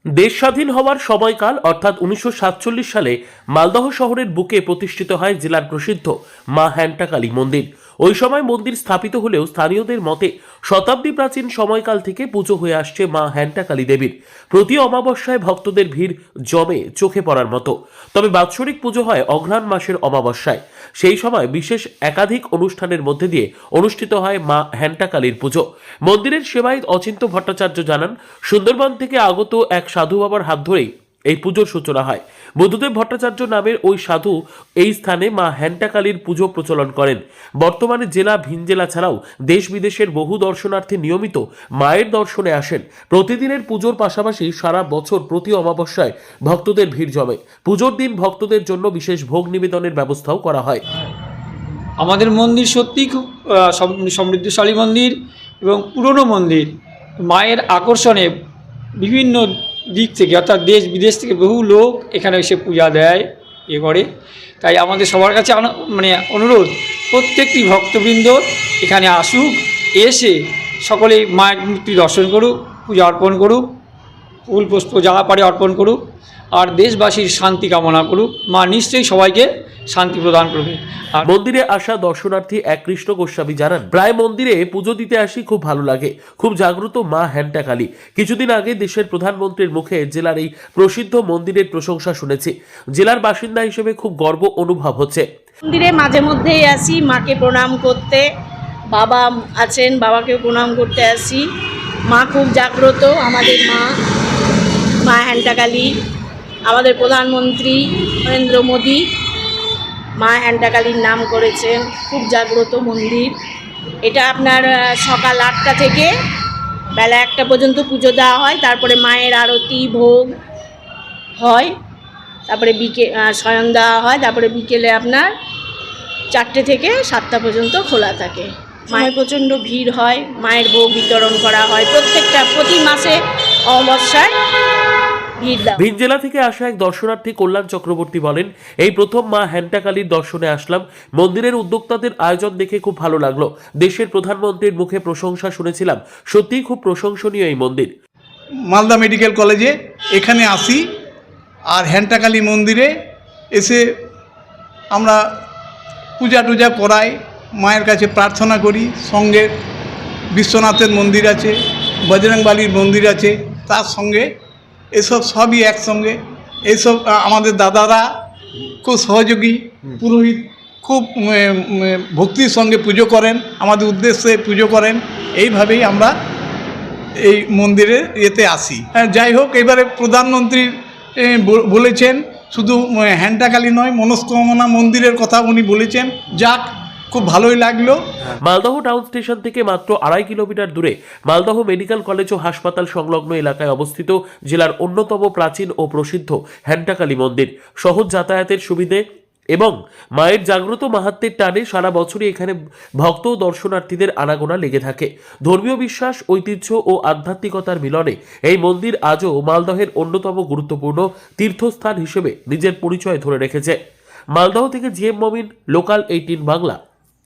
দেশ স্বাধীন হওয়ার সময়কাল অর্থাৎ 1947 সালে মালদহ শহরের বুকে প্রতিষ্ঠিত হয় জেলার প্রসিদ্ধ মা হ্যান্টাকালী মন্দির। ওই সময় মন্দির স্থাপিত হলেও স্থানীয়দের মতে শতাব্দী প্রাচীন সময়কাল থেকে পুজো হয়ে আসছে মা হ্যান্টাকালী দেবীর। প্রতি অমাবস্যায় ভক্তদের ভিড় জমে চোখে পড়ার মতো। তবে বাৎসরিক পুজো হয় অঘ্রাণ মাসের অমাবস্যায়। সেই সময় বিশেষ একাধিক অনুষ্ঠানের মধ্যে দিয়ে অনুষ্ঠিত হয় মা হ্যান্টাকালীর পুজো। মন্দিরের সেবায়িত অচিন্ত্য ভট্টাচার্য জানান, সুন্দরবন থেকে আগত এক সাধু বাবার হাত ধরেই এই পুজোর সূচনা হয়। বুদ্ধদেব ভট্টাচার্য নামের ওই সাধু এই স্থানে মা হ্যান্টাকালীর পুজো প্রচলন করেন। বর্তমানে জেলা ভিন জেলা ছাড়াও দেশ বিদেশের বহু দর্শনার্থী নিয়মিত মায়ের দর্শনে আসেন। প্রতিদিনের পুজোর পাশাপাশি সারা বছর প্রতি অমাবস্যায় ভক্তদের ভিড় জমে। পুজোর দিন ভক্তদের জন্য বিশেষ ভোগ নিবেদনের ব্যবস্থাও করা হয়। আমাদের মন্দির সত্যিই খুব সমৃদ্ধশালী মন্দির এবং পুরনো মন্দির। মায়ের আকর্ষণে বিভিন্ন দিক থেকে অর্থাৎ দেশ বিদেশ থেকে বহু লোক এখানে এসে পূজা দেয়, করে। তাই আমাদের সবার কাছে অনুরোধ, প্রত্যেকটি ভক্তবৃন্দ এখানে আসুক, এসে সকলেই মায়ের মূর্তি দর্শন করুক, পূজা অর্পণ করুক, ফুল পুষ্প যা পারে অর্পণ করুক, আর দেশবাসীর শান্তি কামনা করুক। মা নিশ্চয়ই সবাইকে শান্তি প্রদান করবে। আর মন্দিরে আসা দর্শনার্থী এক কৃষ্ণ গোস্বামী জানান, প্রায় মন্দিরে পুজো দিতে আসি, খুব ভালো লাগে, খুব জাগ্রত মা হ্যান্টাকালী। কিছুদিন আগে দেশের প্রধানমন্ত্রীর মুখে জেলার এই প্রসিদ্ধ মন্দিরের প্রশংসা শুনেছি। জেলার বাসিন্দা হিসেবে খুব গর্ব অনুভব হচ্ছে। মন্দিরে মাঝে মধ্যেই আসি মাকে প্রণাম করতে। বাবা আছেন, বাবাকেও প্রণাম করতে আসি। মা খুব জাগ্রত, আমাদের মা হ্যান্টাকালী। আমাদের প্রধানমন্ত্রী নরেন্দ্র মোদী মা হ্যান্টাকালীর নাম করেছেন। খুব জাগ্রত মন্দির। এটা আপনার সকাল 8টা থেকে বেলা 1টা পর্যন্ত পুজো দেওয়া হয়। তারপরে মায়ের আরতি ভোগ হয়, তারপরে শয়ন দেওয়া হয়। তারপরে বিকেলে আপনার 4টে থেকে 7টা পর্যন্ত খোলা থাকে। মায়ের প্রচণ্ড ভিড় হয়, মায়ের ভোগ বিতরণ করা হয় প্রতি মাসে অমাবস্যায়। ভিন জেলা থেকে আসা এক দর্শনার্থী কল্যাণ চক্রবর্তী বলেন, এই প্রথম মা হ্যান্টাকালীর দর্শনে আসলাম। মন্দিরের উদ্যোক্তাদের আয়োজন দেখে খুব ভালো লাগলো। দেশের প্রধানমন্ত্রীর মুখে প্রশংসা শুনেছিলাম, সত্যিই খুব প্রশংসনীয় এই মন্দির। মালদা মেডিকেল কলেজে এখানে আসি, আর হ্যান্টাকালী মন্দিরে এসে আমরা পূজা টুজা করাই, মায়ের কাছে প্রার্থনা করি। সঙ্গে বিশ্বনাথের মন্দির আছে, বজরংবলীর মন্দির আছে, তার সঙ্গে এসব সবই একসঙ্গে। এইসব আমাদের দাদারা খুব সহযোগী, পুরোহিত খুব ভক্তির সঙ্গে পুজো করেন, আমাদের উদ্দেশ্যে পুজো করেন। এইভাবেই আমরা এই মন্দিরে এতে আসি। যাই হোক, এবারে প্রধানমন্ত্রী বলেছেন শুধু হ্যান্টাকালী নয়, মনস্কামনা মন্দিরের কথা উনি বলেছেন। যাক, খুব ভালোই লাগলো। মালদহ টাউন স্টেশন থেকে মাত্র 2.5 কিলোমিটার দূরে মালদহ মেডিকেল কলেজ ও হাসপাতাল সংলগ্ন এলাকায় অবস্থিত জেলার অন্যতম প্রাচীন ও প্রসিদ্ধ হ্যান্টাকালী মন্দির। সহজ যাতায়াতের সুবিধে এবং মায়ের জাগ্রত মাহাত্ম্যের টানে সারা বছরই এখানে ভক্ত ও দর্শনার্থীদের আনাগোনা লেগে থাকে। ধর্মীয় বিশ্বাস, ঐতিহ্য ও আধ্যাত্মিকতার মিলনে এই মন্দির আজও মালদহের অন্যতম গুরুত্বপূর্ণ তীর্থস্থান হিসেবে নিজের পরিচয় ধরে রেখেছে। মালদহ থেকে জিএম মমিন, লোকাল 18 বাংলা।